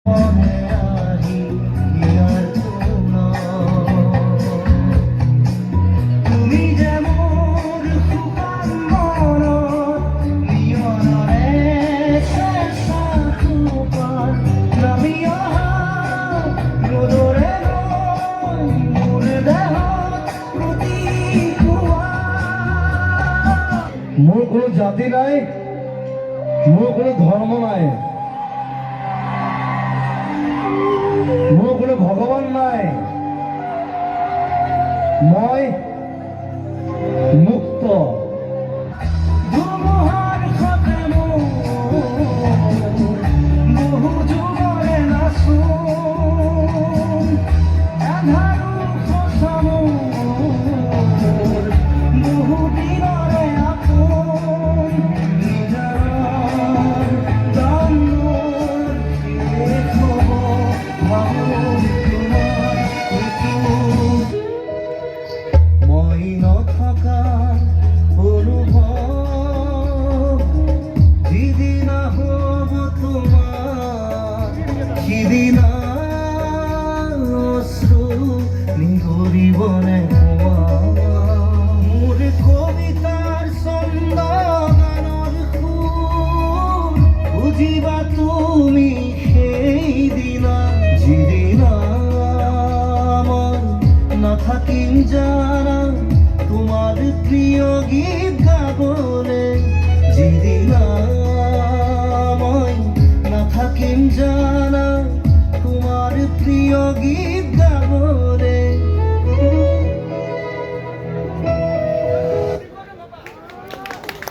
মোর কোনো জাতি নাই, মোর কোনো ধর্ম নাই, মোর কোনো ভগবান নাই। মই মুক্ত। জীবনে মোর কবিতার ছন্দ গানৰ সুৰ বুজিবা তুমি সেই দিনা যিদিনা মই নাথাকিম জানা তোমাৰ প্ৰিয় গীত